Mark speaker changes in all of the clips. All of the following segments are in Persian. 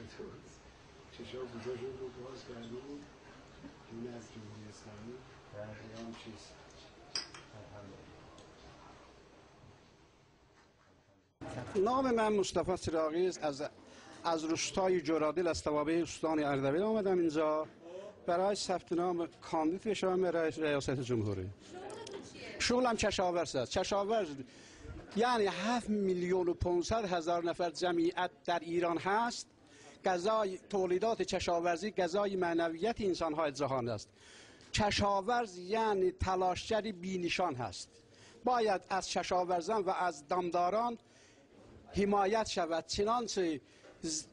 Speaker 1: شده بود چشا بوجاشون رو باز کرده بود دون از جمهوری اسلامی قیام چیز نام من مصطفی چراغی است. از روستای جرادل از توابع استان اردبیل آمدم اینجا برای ثبت نام کاندید بشم برای ریاست جمهوری. شغلم کشاورز است. کشاورز یعنی 7,500,000 نفر جمعیت در ایران هست. غذای تولیدات کشاورزی غذای معنویت انسان‌های جهان است. کشاورز یعنی تلاشگری بی‌نشان هست. باید از کشاورزان و از دامداران حمایت شود. چنانچه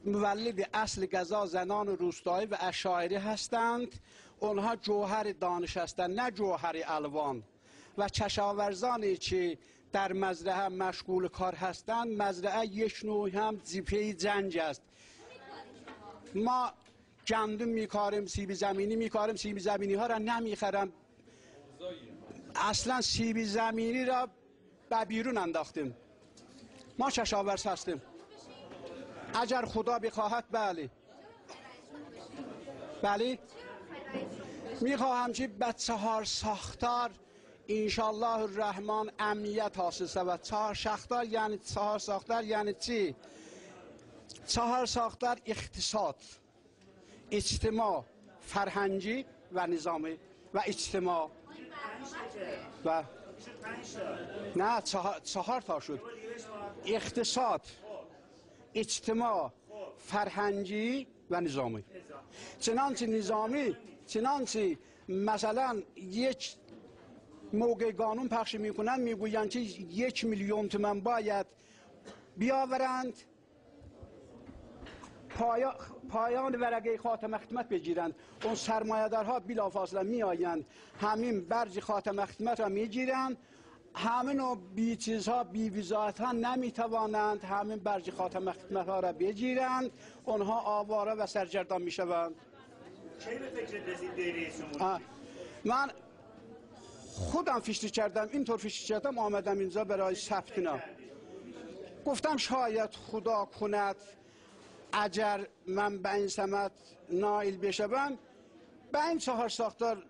Speaker 1: مولد اصل غذا زنان روستایی و اشاعری هستند. آنها جوهر دانش هستند نه جوهر الوان. و کشاورزانی که در مزرعه مشغول کار هستند مزرعه یک نوع هم جبهه جنگ است. ما گندم میکاریم، سیب زمینی میکاریم، سیب زمینی ها را نمیخرم. اصلا سیب زمینی را به بیرون انداختیم. ما کشاورز هستیم. اگر خدا بخواهد بله میخواهم که به 4 ساختار انشالله الرحمن امنیت حاصل شود. 4 ساختار یعنی چی؟ 4 ساختار اقتصاد، اجتماع، فرهنگی و نظامی و اجتماع و نه 4 تا شد. اقتصاد، اجتماع، فرهنگی و نظامی. چنانچه مثلا یک موقع قانون پخش میکنن میگویند که 1,000,000 تومان باید بیاورند پایان ورقه خاتم خدمت بگیرند. اون سرمایه‌دارها بلافاصله میآیند همین برج خاتم خدمت را میگیرند. همین و بی چیزها بی ویزایت ها نمیتوانند همین برج خاتم خدمت ها را بگیرند. اونها آواره و سرگردان میشوند.
Speaker 2: چه به فکر رسید دیره شما؟
Speaker 1: من خودم فیشتی کردم، اینطور فیشتی کردم آمدم اینجا برای ثبت نام. گفتم شاید خدا کند اگر من به این سمت نائل بشم به این 4 ساختار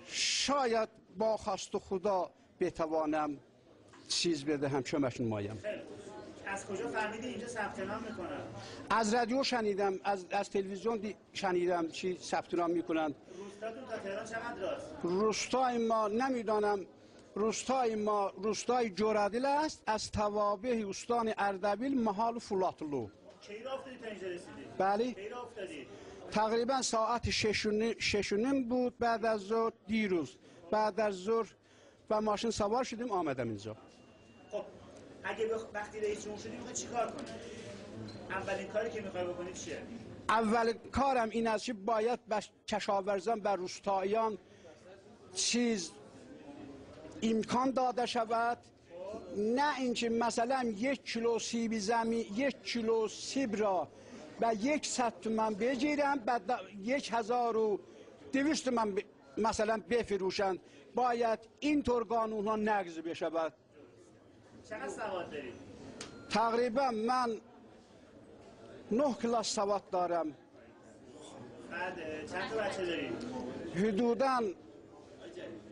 Speaker 1: شاید با خواست خدا بتوانم چیز بدهم کمک نمایم.
Speaker 2: از کجا فهمیدی اینجا ثبت نام میکنن؟
Speaker 1: از رادیو شنیدم، از تلویزیون شنیدم چی ثبت نام میکنند.
Speaker 2: روستاتون تا تهران چقدر راست؟
Speaker 1: روستای ما نمیدانم. روستای جرادل است از توابع استان اردبیل محال فولادلو.
Speaker 2: کی را افتادی تا اینجا رسیدی؟
Speaker 1: بله.
Speaker 2: کی را افتادی؟
Speaker 1: تقریبا ساعت 6:30 بود بعد از ظهر دیروز. بعد از ظهر و ماشین سوار شدیم آمدم اینجا.
Speaker 2: خب اگه وقتی رئیس جمهور شدی میخوای چیکار کنی؟ اولین کاری که میخوای بکنی چیه؟
Speaker 1: اول کارم این است که باید به کشاورزان و روستاییان چیز امکان داده شود. نه اینکه مثلا 1 کیلو سیب زمین 1 کیلو سیب را به 100 تومان بگیرم بعد 1,200 تومان مثلا بفروشند. باید اینطور قانون ها نقض بشود.
Speaker 2: چقدر سواد داری؟
Speaker 1: تقریبا من 9 کلاس سواد دارم.
Speaker 2: بعد چند تا بچه داری؟
Speaker 1: حدوداً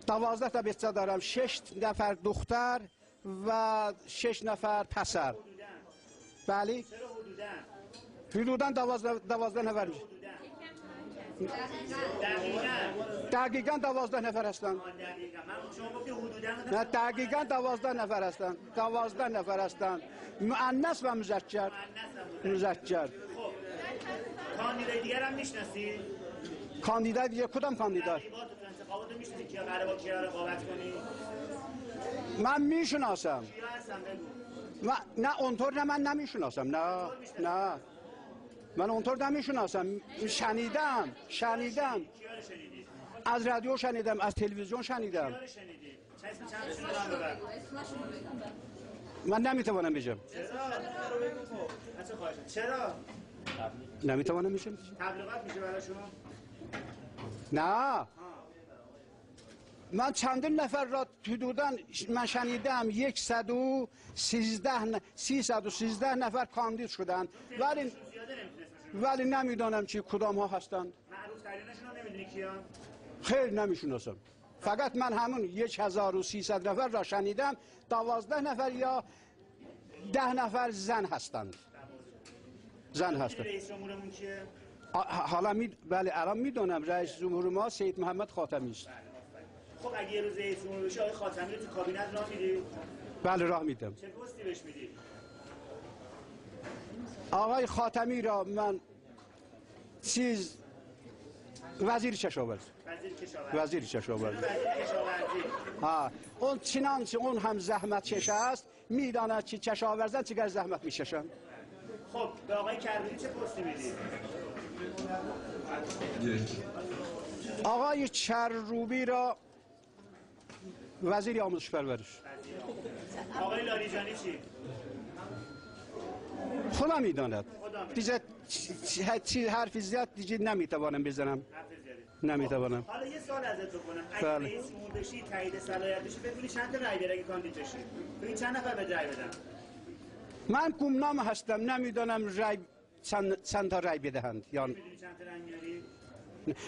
Speaker 1: 12 تا بچه دارم. 6 نفر دختر و 6 نفر پسر. بله.
Speaker 2: چرا حدوداً؟
Speaker 1: حدوداً 12 نفر میشه. دقیقاً 12 نفر هستند.
Speaker 2: دقیقاً. من شما گفتی حدوداً.
Speaker 1: نه دقیقاً 12 نفر هستند. 12 نفر هستند. مؤنث و مذکر. مذکر.
Speaker 2: خب کاندیدای دیگر هم میشناسی؟
Speaker 1: کاندیدای دیگه کدام کاندیدا؟
Speaker 2: انتخابات رو میشناسی کیا قراره با کیا رقابت کنی؟
Speaker 1: من میشناسم.
Speaker 2: کیا هستن بگو.
Speaker 1: نه اونطور من نمیشناسم. نه من اونطور نمیشناسم. شنیدم.
Speaker 2: کیا رو شنیدی؟
Speaker 1: از رادیو شنیدم، از تلویزیون شنیدم.
Speaker 2: کیا رو شنیدی؟ چند ببر.
Speaker 1: من نمیتوانم بگم.
Speaker 2: چرا؟
Speaker 1: نمیتوانم بگم.
Speaker 2: تبلیغات میشه برای شما؟
Speaker 1: نه. من چندین نفر را حدوداً من شنیدم 313 نفر کاندید شدند. ولی ولی نمیدانم چی کدام ها هستند.
Speaker 2: معروف ترینشون هم نمیدونی کیان؟
Speaker 1: خیر نمیشناسم. فقط من همون 1300 نفر را شنیدم. 12 نفر یا 10 نفر زن هستند. زن هستند.
Speaker 2: رئیس جمهورمون کیه؟
Speaker 1: حالا بله الان میدونم رئیس جمهور ما سید محمد خاتمی است.
Speaker 2: خب اگه یه روز رئیس جمهور بشه آقای خاتمی رو تو کابینت راه میدی؟
Speaker 1: بله راه میدم.
Speaker 2: چه پستی بهش میدی؟
Speaker 1: آقای خاتمی را من وزیر کشاورزی. وزیر کشاورزی. اون چنانچه اون هم زحمت چشه است میداند که کشاورزان چقدر زحمت میکشن.
Speaker 2: خب به آقای کروبی چه پستی میدی؟
Speaker 1: آقای کروبی را وزیر آموزش پرورش.
Speaker 2: آقای لاریجانی چی؟
Speaker 1: خدا میداند. دیگه حرف زیاد دیگه نمیتوانم بزنم. نمیتوانم.
Speaker 2: حالا یه سوال ازت بکنم. اگه
Speaker 1: بله.
Speaker 2: رئیس جمهور بشی تایید صلاحیت بشی ببینی چند تا رای بیاری اگه کاندید بشی؟ ببین چند نفر به رای بدن؟
Speaker 1: من گمنام هستم نمیدانم چند تا رای بدهند یا
Speaker 2: میدونی چند تا رای میاری؟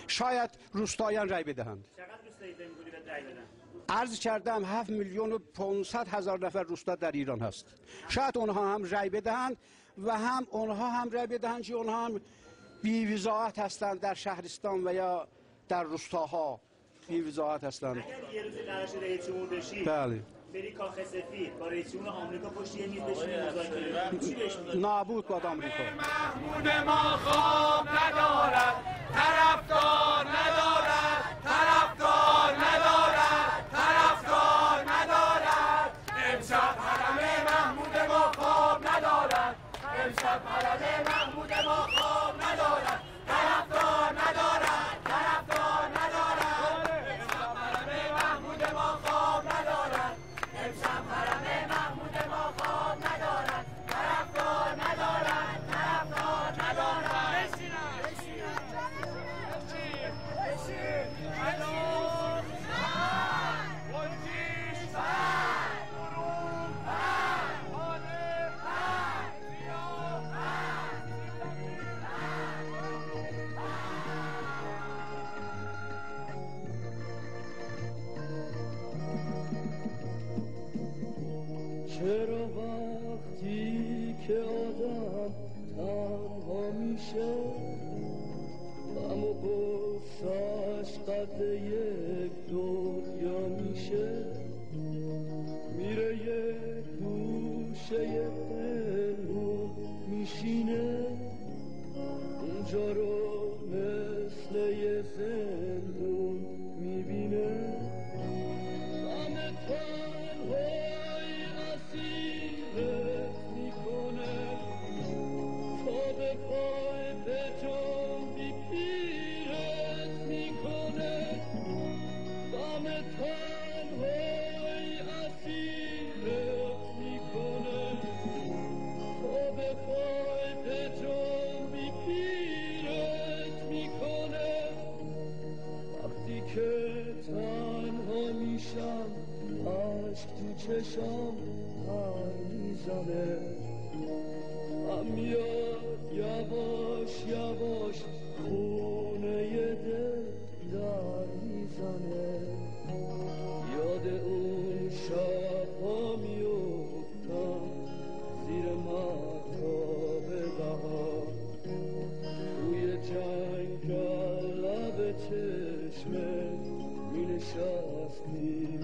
Speaker 1: شاید روستاییان رای بدهند.
Speaker 2: چقدر روستایی فکر می‌کنی به رای بدن؟
Speaker 1: عرض کردم 7,500,000 نفر روستا در ایران هست. شاید اونها هم رای بدهند و هم اونها هم رای بدهند که اونها هم بی‌وضاحت هستند در شهرستان و یا در روستاها بی‌وضاحت هستند.
Speaker 2: اگر یه روزی قرار شه رئیس جمهور بشی
Speaker 1: بله.
Speaker 2: بری کاخ سفید با رئیس جمهور آمریکا پشت یه میز بشینی مذاکره کنی چی بهش میگی؟
Speaker 1: نابود باد آمریکا.
Speaker 3: محمود ما خواب ندارد، طرفدار ندارد، طرفدار ندارد، طرفدار ندارد. امشب حرم محمود ما خواب ندارد، امشب حرم محمود ما خواب ندارد، طرفدار ندارد، طرفدار ندارد. امشب حرم محمود ما خواب ندارد، امشب حرم محمود ما خواب ندارد، طرفدار ندارد، طرفدار ندارد.
Speaker 4: چرا وقتی که آدم تنها میشه غم و غصه‌اش قد یک دنیا میشه میره یه گوشه پنهون میشینه اونجا رو مثل یه زندون میبینه غم تنهایی اسیرت میکنه تا به پای به جنبی پیرت میکنه غم تنهایی اسیرت میکنه تا به پای به جنبی پیرت میکنه وقتی که تنها میشم عشق تو چشام پر میزنه هم میاد یواش یواش خونه دل در میزنه یاد اون شبها میفتم زیر مهتاب بهار توی جنگل لب چشمه مینشستی